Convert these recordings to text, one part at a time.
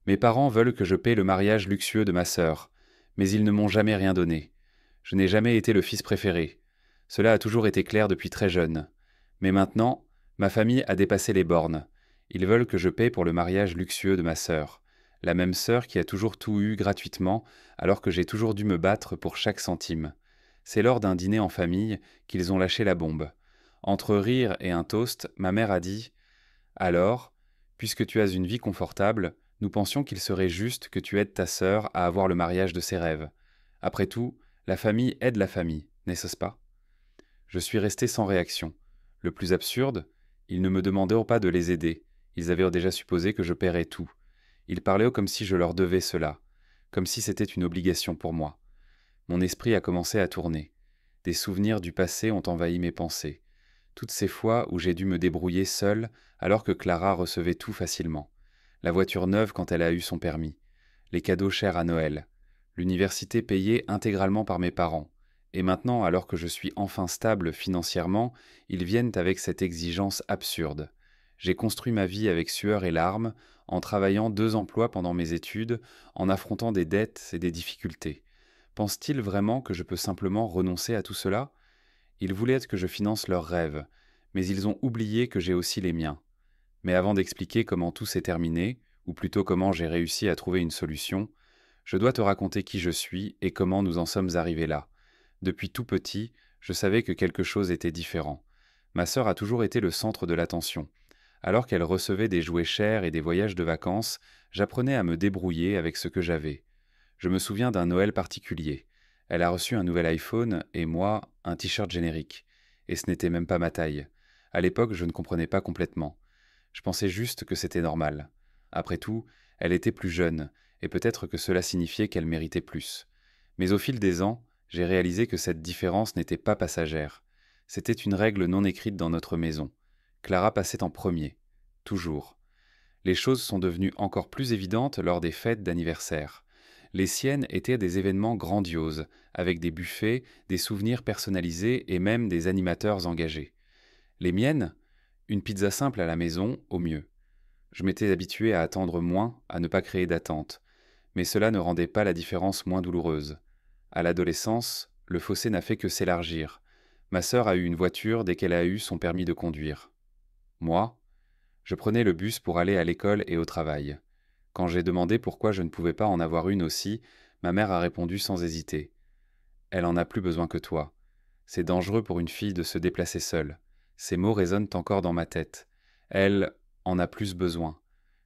Mes parents veulent que je paie le mariage luxueux de ma sœur, mais ils ne m'ont jamais rien donné. Je n'ai jamais été le fils préféré. Cela a toujours été clair depuis très jeune. Mais maintenant, ma famille a dépassé les bornes. Ils veulent que je paie pour le mariage luxueux de ma sœur. La même sœur qui a toujours tout eu gratuitement, alors que j'ai toujours dû me battre pour chaque centime. C'est lors d'un dîner en famille qu'ils ont lâché la bombe. Entre rire et un toast, ma mère a dit: alors, puisque tu as une vie confortable, nous pensions qu'il serait juste que tu aides ta sœur à avoir le mariage de ses rêves. Après tout, la famille aide la famille, n'est-ce pas? Je suis resté sans réaction. Le plus absurde, ils ne me demandaient pas de les aider. Ils avaient déjà supposé que je paierais tout. Ils parlaient comme si je leur devais cela, comme si c'était une obligation pour moi. Mon esprit a commencé à tourner. Des souvenirs du passé ont envahi mes pensées. Toutes ces fois où j'ai dû me débrouiller seul alors que Clara recevait tout facilement. La voiture neuve quand elle a eu son permis. Les cadeaux chers à Noël. L'université payée intégralement par mes parents. Et maintenant, alors que je suis enfin stable financièrement, ils viennent avec cette exigence absurde. J'ai construit ma vie avec sueur et larmes, en travaillant 2 emplois pendant mes études, en affrontant des dettes et des difficultés. Pensent-ils vraiment que je peux simplement renoncer à tout cela? Ils voulaient que je finance leurs rêves, mais ils ont oublié que j'ai aussi les miens. Mais avant d'expliquer comment tout s'est terminé, ou plutôt comment j'ai réussi à trouver une solution, je dois te raconter qui je suis et comment nous en sommes arrivés là. Depuis tout petit, je savais que quelque chose était différent. Ma sœur a toujours été le centre de l'attention. Alors qu'elle recevait des jouets chers et des voyages de vacances, j'apprenais à me débrouiller avec ce que j'avais. Je me souviens d'un Noël particulier. Elle a reçu un nouvel iPhone et moi, un t-shirt générique. Et ce n'était même pas ma taille. À l'époque, je ne comprenais pas complètement. Je pensais juste que c'était normal. Après tout, elle était plus jeune, et peut-être que cela signifiait qu'elle méritait plus. Mais au fil des ans, j'ai réalisé que cette différence n'était pas passagère. C'était une règle non écrite dans notre maison. Clara passait en premier. Toujours. Les choses sont devenues encore plus évidentes lors des fêtes d'anniversaire. Les siennes étaient des événements grandioses, avec des buffets, des souvenirs personnalisés et même des animateurs engagés. Les miennes, une pizza simple à la maison, au mieux. Je m'étais habitué à attendre moins, à ne pas créer d'attente, mais cela ne rendait pas la différence moins douloureuse. À l'adolescence, le fossé n'a fait que s'élargir. Ma sœur a eu une voiture dès qu'elle a eu son permis de conduire. Moi, je prenais le bus pour aller à l'école et au travail. Quand j'ai demandé pourquoi je ne pouvais pas en avoir une aussi, ma mère a répondu sans hésiter: elle en a plus besoin que toi. C'est dangereux pour une fille de se déplacer seule. Ces mots résonnent encore dans ma tête. Elle en a plus besoin.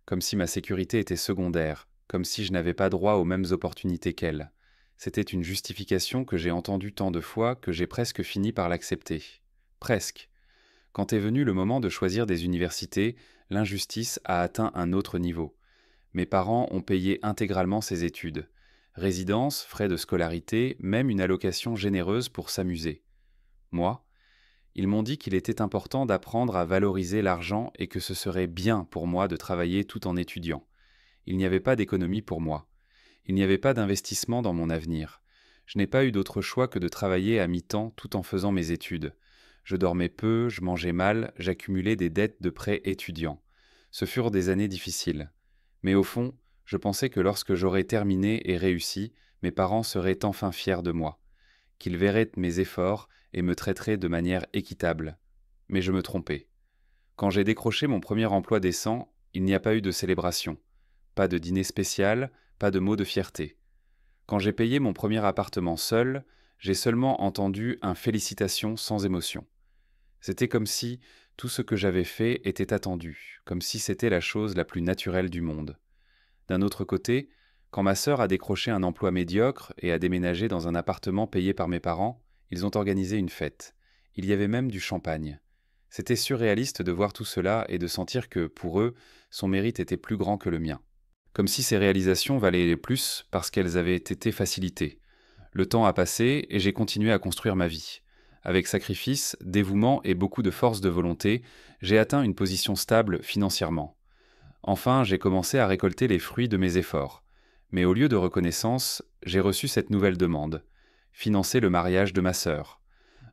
Comme si ma sécurité était secondaire, comme si je n'avais pas droit aux mêmes opportunités qu'elle. C'était une justification que j'ai entendue tant de fois que j'ai presque fini par l'accepter. Presque. Quand est venu le moment de choisir des universités, l'injustice a atteint un autre niveau. Mes parents ont payé intégralement ses études. Résidence, frais de scolarité, même une allocation généreuse pour s'amuser. Moi, ils m'ont dit qu'il était important d'apprendre à valoriser l'argent et que ce serait bien pour moi de travailler tout en étudiant. Il n'y avait pas d'économie pour moi. Il n'y avait pas d'investissement dans mon avenir. Je n'ai pas eu d'autre choix que de travailler à mi-temps tout en faisant mes études. Je dormais peu, je mangeais mal, j'accumulais des dettes de prêts étudiants. Ce furent des années difficiles. Mais au fond, je pensais que lorsque j'aurais terminé et réussi, mes parents seraient enfin fiers de moi, qu'ils verraient mes efforts et me traiteraient de manière équitable. Mais je me trompais. Quand j'ai décroché mon premier emploi décent, il n'y a pas eu de célébration. Pas de dîner spécial, pas de mots de fierté. Quand j'ai payé mon premier appartement seul, j'ai seulement entendu un félicitations sans émotion. C'était comme si tout ce que j'avais fait était attendu, comme si c'était la chose la plus naturelle du monde. D'un autre côté, quand ma sœur a décroché un emploi médiocre et a déménagé dans un appartement payé par mes parents, ils ont organisé une fête. Il y avait même du champagne. C'était surréaliste de voir tout cela et de sentir que, pour eux, son mérite était plus grand que le mien. Comme si ces réalisations valaient plus parce qu'elles avaient été facilitées. Le temps a passé et j'ai continué à construire ma vie. Avec sacrifice, dévouement et beaucoup de force de volonté, j'ai atteint une position stable financièrement. Enfin, j'ai commencé à récolter les fruits de mes efforts. Mais au lieu de reconnaissance, j'ai reçu cette nouvelle demande: financer le mariage de ma sœur.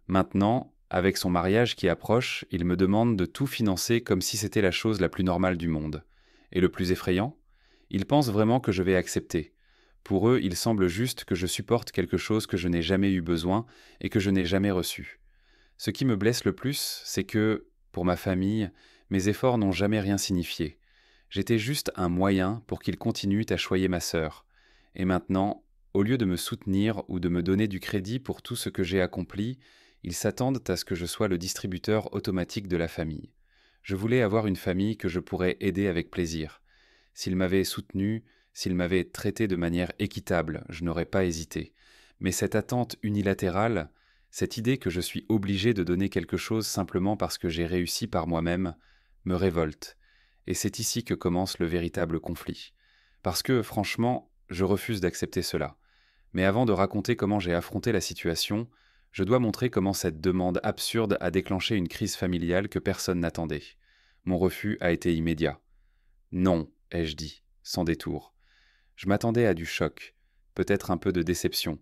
Maintenant, avec son mariage qui approche, il me demande de tout financer comme si c'était la chose la plus normale du monde. Et le plus effrayant, Ils pensent vraiment que je vais accepter. Pour eux, il semble juste que je supporte quelque chose que je n'ai jamais eu besoin et que je n'ai jamais reçu. Ce qui me blesse le plus, c'est que, pour ma famille, mes efforts n'ont jamais rien signifié. J'étais juste un moyen pour qu'ils continuent à choyer ma sœur. Et maintenant, au lieu de me soutenir ou de me donner du crédit pour tout ce que j'ai accompli, ils s'attendent à ce que je sois le distributeur automatique de la famille. Je voulais avoir une famille que je pourrais aider avec plaisir. S'ils m'avaient soutenu, s'ils m'avaient traité de manière équitable, je n'aurais pas hésité. Mais cette attente unilatérale, cette idée que je suis obligé de donner quelque chose simplement parce que j'ai réussi par moi-même, me révolte. Et c'est ici que commence le véritable conflit. Parce que, franchement, je refuse d'accepter cela. Mais avant de raconter comment j'ai affronté la situation, je dois montrer comment cette demande absurde a déclenché une crise familiale que personne n'attendait. Mon refus a été immédiat. Non, ai-je dit, sans détour. Je m'attendais à du choc, peut-être un peu de déception,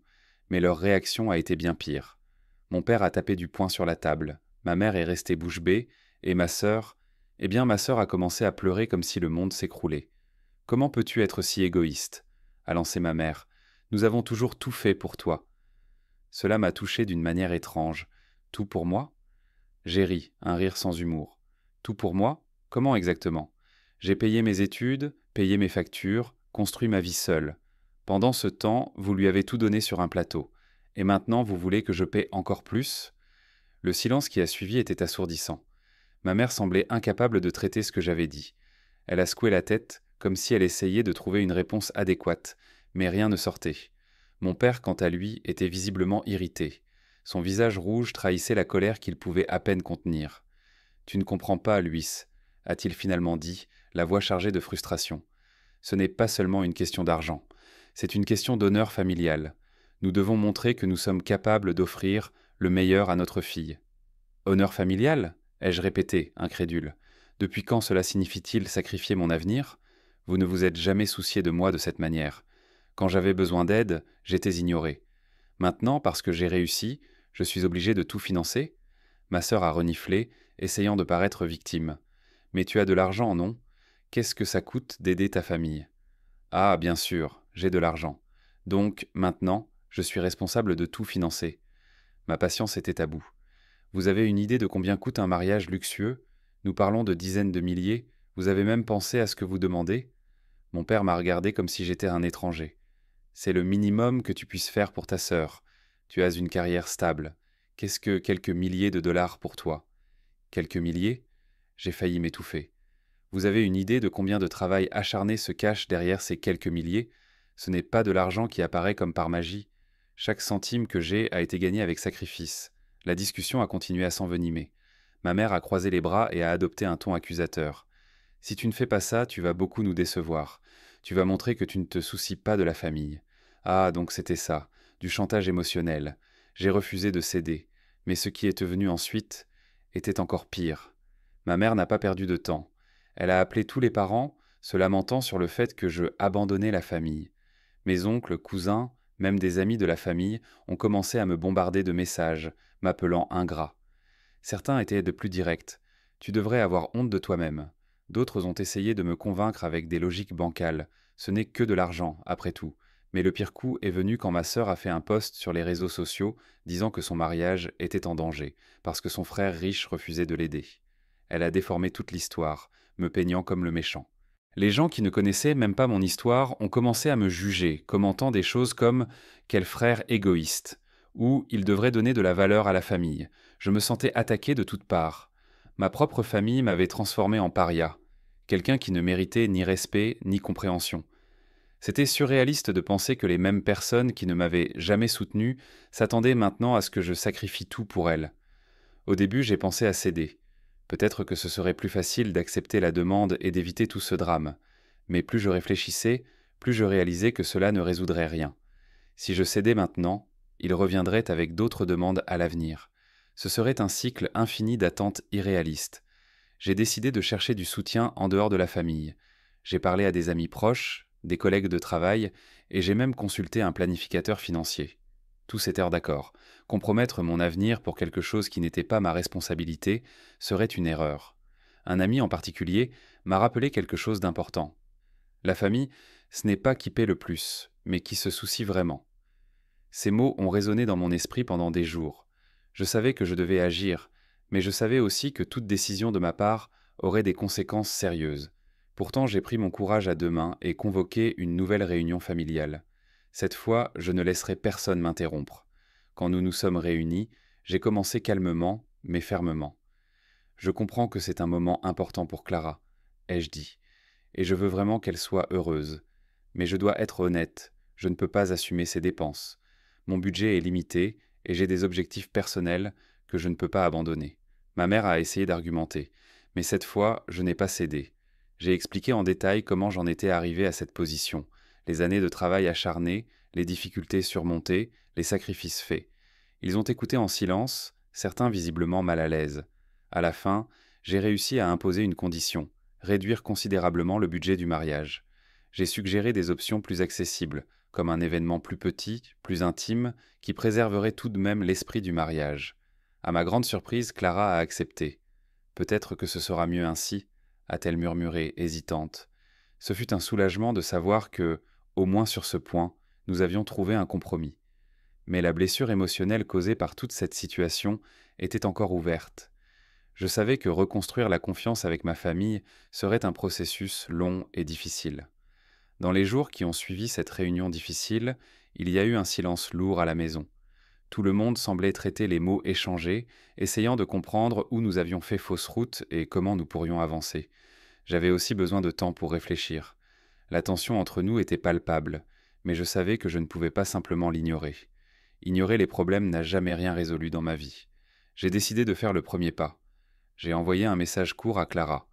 mais leur réaction a été bien pire. Mon père a tapé du poing sur la table, ma mère est restée bouche bée, et ma sœur, ma sœur a commencé à pleurer comme si le monde s'écroulait. Comment peux-tu être si égoïste a lancé ma mère. Nous avons toujours tout fait pour toi. Cela m'a touché d'une manière étrange. Tout pour moi? J'ai ri, un rire sans humour. Tout pour moi? Comment exactement? J'ai payé mes études, payé mes factures, construit ma vie seule. Pendant ce temps, vous lui avez tout donné sur un plateau. Et maintenant, vous voulez que je paie encore plus? Le silence qui a suivi était assourdissant. Ma mère semblait incapable de traiter ce que j'avais dit. Elle a secoué la tête, comme si elle essayait de trouver une réponse adéquate, mais rien ne sortait. Mon père, quant à lui, était visiblement irrité. Son visage rouge trahissait la colère qu'il pouvait à peine contenir. « Tu ne comprends pas, Luis, a-t-il finalement dit, la voix chargée de frustration. Ce n'est pas seulement une question d'argent, c'est une question d'honneur familial. Nous devons montrer que nous sommes capables d'offrir le meilleur à notre fille. Honneur familial? Ai-je répété, incrédule. Depuis quand cela signifie-t-il sacrifier mon avenir? Vous ne vous êtes jamais soucié de moi de cette manière. Quand j'avais besoin d'aide, j'étais ignoré. Maintenant, parce que j'ai réussi, je suis obligé de tout financer? Ma sœur a reniflé, essayant de paraître victime. Mais tu as de l'argent, non? Qu'est-ce que ça coûte d'aider ta famille? Ah, bien sûr, j'ai de l'argent. Donc, maintenant, je suis responsable de tout financer. Ma patience était à bout. Vous avez une idée de combien coûte un mariage luxueux? Nous parlons de dizaines de milliers. Vous avez même pensé à ce que vous demandez? Mon père m'a regardé comme si j'étais un étranger. C'est le minimum que tu puisses faire pour ta sœur. Tu as une carrière stable. Qu'est-ce que quelques milliers de dollars pour toi? Quelques milliers? J'ai failli m'étouffer. Vous avez une idée de combien de travail acharné se cache derrière ces quelques milliers? Ce n'est pas de l'argent qui apparaît comme par magie. Chaque centime que j'ai a été gagné avec sacrifice. La discussion a continué à s'envenimer. Ma mère a croisé les bras et a adopté un ton accusateur. Si tu ne fais pas ça, tu vas beaucoup nous décevoir. Tu vas montrer que tu ne te soucies pas de la famille. Ah, donc c'était ça, du chantage émotionnel. J'ai refusé de céder. Mais ce qui est venu ensuite était encore pire. Ma mère n'a pas perdu de temps. Elle a appelé tous les parents, se lamentant sur le fait que je abandonnais la famille. Mes oncles, cousins, même des amis de la famille ont commencé à me bombarder de messages, m'appelant ingrat. Certains étaient de plus directs. Tu devrais avoir honte de toi-même. D'autres ont essayé de me convaincre avec des logiques bancales. Ce n'est que de l'argent, après tout. Mais le pire coup est venu quand ma sœur a fait un post sur les réseaux sociaux disant que son mariage était en danger, parce que son frère riche refusait de l'aider. Elle a déformé toute l'histoire, me peignant comme le méchant. Les gens qui ne connaissaient même pas mon histoire ont commencé à me juger, commentant des choses comme « quel frère égoïste » ou « il devrait donner de la valeur à la famille ». Je me sentais attaqué de toutes parts. Ma propre famille m'avait transformé en paria, quelqu'un qui ne méritait ni respect ni compréhension. C'était surréaliste de penser que les mêmes personnes qui ne m'avaient jamais soutenu s'attendaient maintenant à ce que je sacrifie tout pour elles. Au début, j'ai pensé à céder. Peut-être que ce serait plus facile d'accepter la demande et d'éviter tout ce drame. Mais plus je réfléchissais, plus je réalisais que cela ne résoudrait rien. Si je cédais maintenant, il reviendrait avec d'autres demandes à l'avenir. Ce serait un cycle infini d'attentes irréalistes. J'ai décidé de chercher du soutien en dehors de la famille. J'ai parlé à des amis proches, des collègues de travail, et j'ai même consulté un planificateur financier. Tous étaient d'accord. Compromettre mon avenir pour quelque chose qui n'était pas ma responsabilité serait une erreur. Un ami en particulier m'a rappelé quelque chose d'important. La famille, ce n'est pas qui paie le plus, mais qui se soucie vraiment. Ces mots ont résonné dans mon esprit pendant des jours. Je savais que je devais agir, mais je savais aussi que toute décision de ma part aurait des conséquences sérieuses. Pourtant, j'ai pris mon courage à deux mains et convoqué une nouvelle réunion familiale. Cette fois, je ne laisserai personne m'interrompre. Quand nous nous sommes réunis, j'ai commencé calmement, mais fermement. Je comprends que c'est un moment important pour Clara, ai-je dit, et je veux vraiment qu'elle soit heureuse. Mais je dois être honnête, je ne peux pas assumer ses dépenses. Mon budget est limité et j'ai des objectifs personnels que je ne peux pas abandonner. Ma mère a essayé d'argumenter, mais cette fois, je n'ai pas cédé. J'ai expliqué en détail comment j'en étais arrivé à cette position, les années de travail acharné, les difficultés surmontées, les sacrifices faits. Ils ont écouté en silence, certains visiblement mal à l'aise. À la fin, j'ai réussi à imposer une condition, réduire considérablement le budget du mariage. J'ai suggéré des options plus accessibles, comme un événement plus petit, plus intime, qui préserverait tout de même l'esprit du mariage. À ma grande surprise, Clara a accepté. Peut-être que ce sera mieux ainsi, a-t-elle murmuré, hésitante. Ce fut un soulagement de savoir que, au moins sur ce point, nous avions trouvé un compromis. Mais la blessure émotionnelle causée par toute cette situation était encore ouverte. Je savais que reconstruire la confiance avec ma famille serait un processus long et difficile. Dans les jours qui ont suivi cette réunion difficile, il y a eu un silence lourd à la maison. Tout le monde semblait traiter les mots échangés, essayant de comprendre où nous avions fait fausse route et comment nous pourrions avancer. J'avais aussi besoin de temps pour réfléchir. La tension entre nous était palpable, mais je savais que je ne pouvais pas simplement l'ignorer. Ignorer les problèmes n'a jamais rien résolu dans ma vie. J'ai décidé de faire le premier pas. J'ai envoyé un message court à Clara.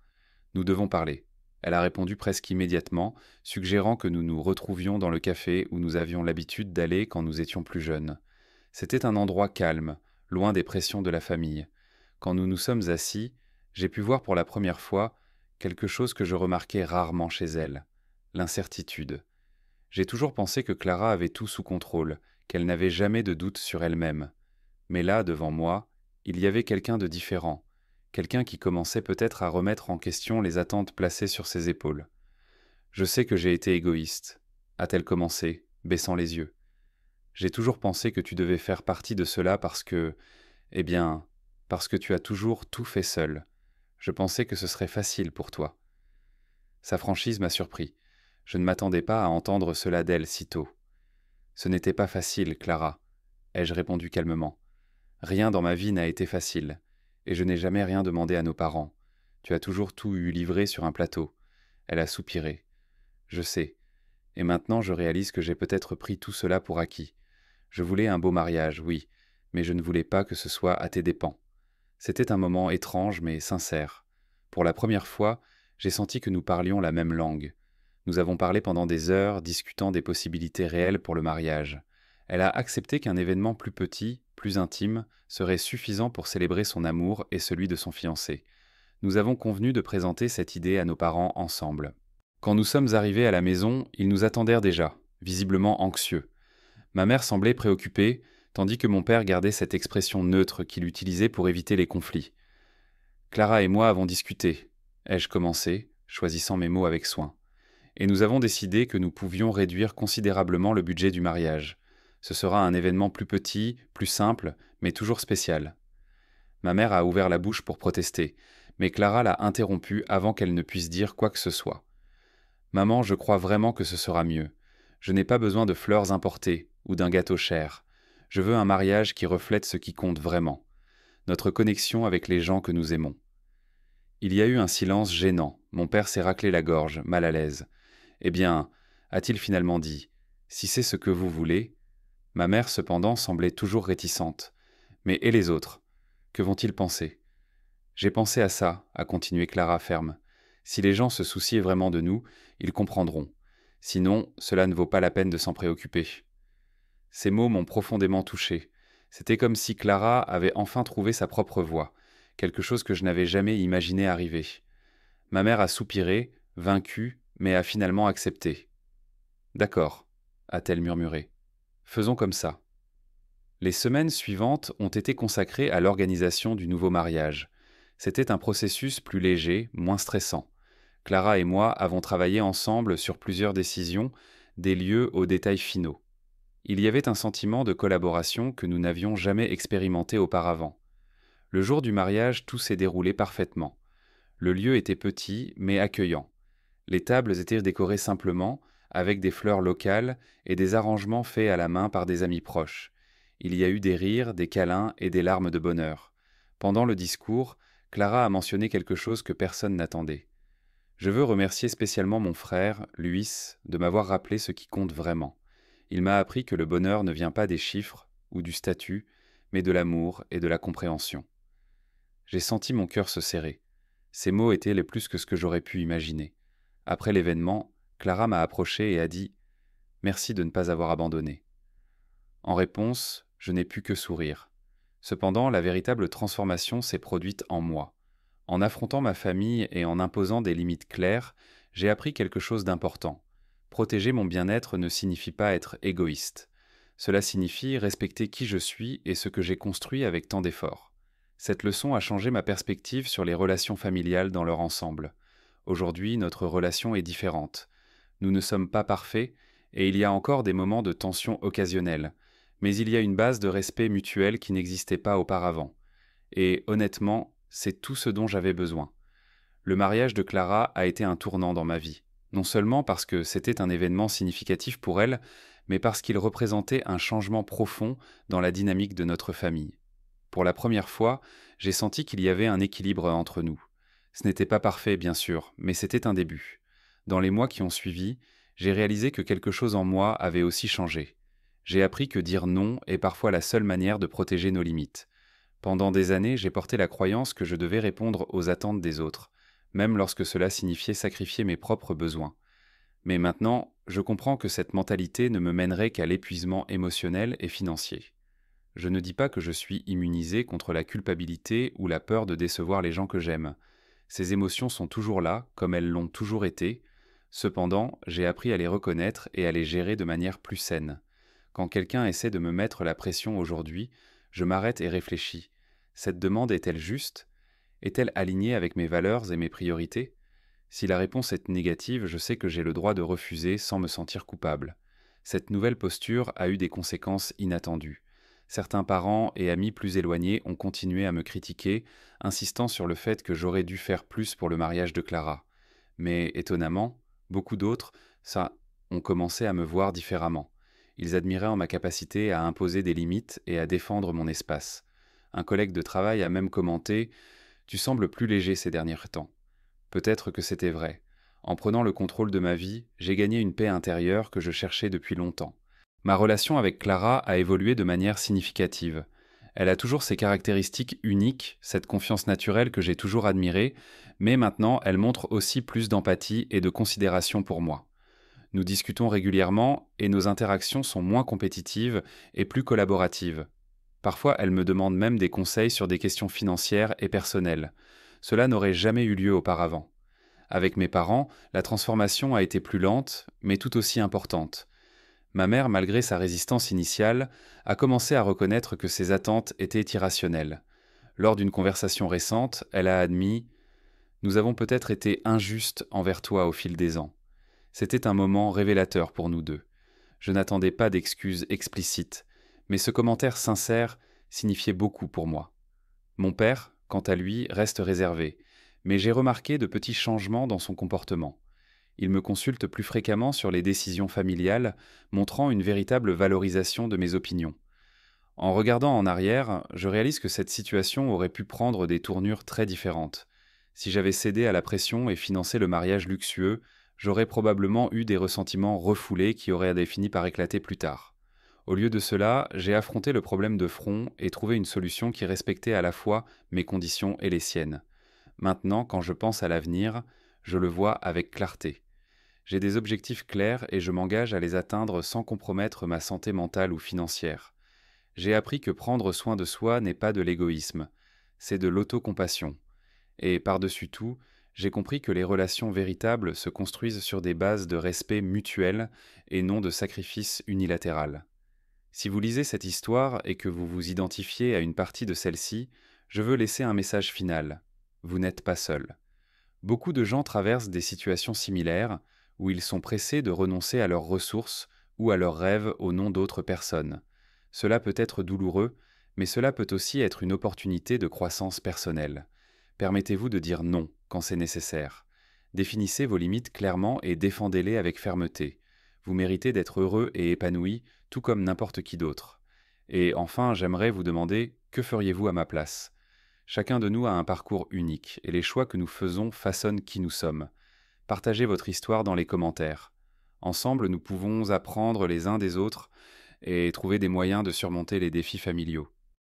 Nous devons parler. Elle a répondu presque immédiatement, suggérant que nous nous retrouvions dans le café où nous avions l'habitude d'aller quand nous étions plus jeunes. C'était un endroit calme, loin des pressions de la famille. Quand nous nous sommes assis, j'ai pu voir pour la première fois quelque chose que je remarquais rarement chez elle, l'incertitude. J'ai toujours pensé que Clara avait tout sous contrôle, qu'elle n'avait jamais de doute sur elle-même. Mais là, devant moi, il y avait quelqu'un de différent, quelqu'un qui commençait peut-être à remettre en question les attentes placées sur ses épaules. Je sais que j'ai été égoïste, a-t-elle commencé, baissant les yeux. J'ai toujours pensé que tu devais faire partie de cela eh bien, parce que tu as toujours tout fait seul. Je pensais que ce serait facile pour toi. Sa franchise m'a surpris. Je ne m'attendais pas à entendre cela d'elle si tôt. Ce n'était pas facile, Clara, ai-je répondu calmement. Rien dans ma vie n'a été facile, et je n'ai jamais rien demandé à nos parents. Tu as toujours tout eu livré sur un plateau. Elle a soupiré. Je sais. Et maintenant je réalise que j'ai peut-être pris tout cela pour acquis. Je voulais un beau mariage, oui, mais je ne voulais pas que ce soit à tes dépens. C'était un moment étrange mais sincère. Pour la première fois, j'ai senti que nous parlions la même langue. Nous avons parlé pendant des heures, discutant des possibilités réelles pour le mariage. Elle a accepté qu'un événement plus petit, plus intime, serait suffisant pour célébrer son amour et celui de son fiancé. Nous avons convenu de présenter cette idée à nos parents ensemble. Quand nous sommes arrivés à la maison, ils nous attendèrent déjà, visiblement anxieux. Ma mère semblait préoccupée, tandis que mon père gardait cette expression neutre qu'il utilisait pour éviter les conflits. Clara et moi avons discuté, ai-je commencé, choisissant mes mots avec soin. Et nous avons décidé que nous pouvions réduire considérablement le budget du mariage. Ce sera un événement plus petit, plus simple, mais toujours spécial. Ma mère a ouvert la bouche pour protester, mais Clara l'a interrompue avant qu'elle ne puisse dire quoi que ce soit. Maman, je crois vraiment que ce sera mieux. Je n'ai pas besoin de fleurs importées ou d'un gâteau cher. Je veux un mariage qui reflète ce qui compte vraiment, notre connexion avec les gens que nous aimons. Il y a eu un silence gênant. Mon père s'est raclé la gorge, mal à l'aise. Eh bien, a-t-il finalement dit, si c'est ce que vous voulez. Ma mère, cependant, semblait toujours réticente. Mais et les autres? Que vont-ils penser? J'ai pensé à ça, a continué Clara ferme. Si les gens se souciaient vraiment de nous, ils comprendront. Sinon, cela ne vaut pas la peine de s'en préoccuper. Ces mots m'ont profondément touché. C'était comme si Clara avait enfin trouvé sa propre voie, quelque chose que je n'avais jamais imaginé arriver. Ma mère a soupiré, vaincue, mais a finalement accepté. « D'accord », a-t-elle murmuré. « Faisons comme ça. » Les semaines suivantes ont été consacrées à l'organisation du nouveau mariage. C'était un processus plus léger, moins stressant. Clara et moi avons travaillé ensemble sur plusieurs décisions, des lieux aux détails finaux. Il y avait un sentiment de collaboration que nous n'avions jamais expérimenté auparavant. Le jour du mariage, tout s'est déroulé parfaitement. Le lieu était petit, mais accueillant. Les tables étaient décorées simplement, avec des fleurs locales et des arrangements faits à la main par des amis proches. Il y a eu des rires, des câlins et des larmes de bonheur. Pendant le discours, Clara a mentionné quelque chose que personne n'attendait. Je veux remercier spécialement mon frère, Luis, de m'avoir rappelé ce qui compte vraiment. Il m'a appris que le bonheur ne vient pas des chiffres ou du statut, mais de l'amour et de la compréhension. J'ai senti mon cœur se serrer. Ces mots étaient les plus que ce que j'aurais pu imaginer. Après l'événement, Clara m'a approché et a dit « Merci de ne pas avoir abandonné ». En réponse, je n'ai pu que sourire. Cependant, la véritable transformation s'est produite en moi. En affrontant ma famille et en imposant des limites claires, j'ai appris quelque chose d'important. Protéger mon bien-être ne signifie pas être égoïste. Cela signifie respecter qui je suis et ce que j'ai construit avec tant d'efforts. Cette leçon a changé ma perspective sur les relations familiales dans leur ensemble. Aujourd'hui, notre relation est différente. Nous ne sommes pas parfaits et il y a encore des moments de tension occasionnelle, mais il y a une base de respect mutuel qui n'existait pas auparavant. Et honnêtement, c'est tout ce dont j'avais besoin. Le mariage de Clara a été un tournant dans ma vie, non seulement parce que c'était un événement significatif pour elle, mais parce qu'il représentait un changement profond dans la dynamique de notre famille. Pour la première fois, j'ai senti qu'il y avait un équilibre entre nous. Ce n'était pas parfait, bien sûr, mais c'était un début. Dans les mois qui ont suivi, j'ai réalisé que quelque chose en moi avait aussi changé. J'ai appris que dire non est parfois la seule manière de protéger nos limites. Pendant des années, j'ai porté la croyance que je devais répondre aux attentes des autres, même lorsque cela signifiait sacrifier mes propres besoins. Mais maintenant, je comprends que cette mentalité ne me mènerait qu'à l'épuisement émotionnel et financier. Je ne dis pas que je suis immunisé contre la culpabilité ou la peur de décevoir les gens que j'aime. Ces émotions sont toujours là, comme elles l'ont toujours été. Cependant, j'ai appris à les reconnaître et à les gérer de manière plus saine. Quand quelqu'un essaie de me mettre la pression aujourd'hui, je m'arrête et réfléchis. Cette demande est-elle juste? Est-elle alignée avec mes valeurs et mes priorités? Si la réponse est négative, je sais que j'ai le droit de refuser sans me sentir coupable. Cette nouvelle posture a eu des conséquences inattendues. Certains parents et amis plus éloignés ont continué à me critiquer, insistant sur le fait que j'aurais dû faire plus pour le mariage de Clara. Mais étonnamment, beaucoup d'autres, ont commencé à me voir différemment. Ils admiraient en ma capacité à imposer des limites et à défendre mon espace. Un collègue de travail a même commenté « Tu sembles plus léger ces derniers temps ». Peut-être que c'était vrai. En prenant le contrôle de ma vie, j'ai gagné une paix intérieure que je cherchais depuis longtemps. Ma relation avec Clara a évolué de manière significative. Elle a toujours ses caractéristiques uniques, cette confiance naturelle que j'ai toujours admirée, mais maintenant elle montre aussi plus d'empathie et de considération pour moi. Nous discutons régulièrement et nos interactions sont moins compétitives et plus collaboratives. Parfois, elle me demande même des conseils sur des questions financières et personnelles. Cela n'aurait jamais eu lieu auparavant. Avec mes parents, la transformation a été plus lente, mais tout aussi importante. Ma mère, malgré sa résistance initiale, a commencé à reconnaître que ses attentes étaient irrationnelles. Lors d'une conversation récente, elle a admis « Nous avons peut-être été injustes envers toi au fil des ans ». C'était un moment révélateur pour nous deux. Je n'attendais pas d'excuses explicites, mais ce commentaire sincère signifiait beaucoup pour moi. Mon père, quant à lui, reste réservé, mais j'ai remarqué de petits changements dans son comportement. Il me consulte plus fréquemment sur les décisions familiales, montrant une véritable valorisation de mes opinions. En regardant en arrière, je réalise que cette situation aurait pu prendre des tournures très différentes. Si j'avais cédé à la pression et financé le mariage luxueux, j'aurais probablement eu des ressentiments refoulés qui auraient fini par éclater plus tard. Au lieu de cela, j'ai affronté le problème de front et trouvé une solution qui respectait à la fois mes conditions et les siennes. Maintenant, quand je pense à l'avenir, je le vois avec clarté. J'ai des objectifs clairs et je m'engage à les atteindre sans compromettre ma santé mentale ou financière. J'ai appris que prendre soin de soi n'est pas de l'égoïsme, c'est de l'autocompassion. Et par-dessus tout, j'ai compris que les relations véritables se construisent sur des bases de respect mutuel et non de sacrifice unilatéral. Si vous lisez cette histoire et que vous vous identifiez à une partie de celle-ci, je veux laisser un message final. Vous n'êtes pas seul. Beaucoup de gens traversent des situations similaires où ils sont pressés de renoncer à leurs ressources ou à leurs rêves au nom d'autres personnes. Cela peut être douloureux, mais cela peut aussi être une opportunité de croissance personnelle. Permettez-vous de dire non quand c'est nécessaire. Définissez vos limites clairement et défendez-les avec fermeté. Vous méritez d'être heureux et épanoui, tout comme n'importe qui d'autre. Et enfin, j'aimerais vous demander, que feriez-vous à ma place? Chacun de nous a un parcours unique, et les choix que nous faisons façonnent qui nous sommes. Partagez votre histoire dans les commentaires. Ensemble, nous pouvons apprendre les uns des autres et trouver des moyens de surmonter les défis familiaux.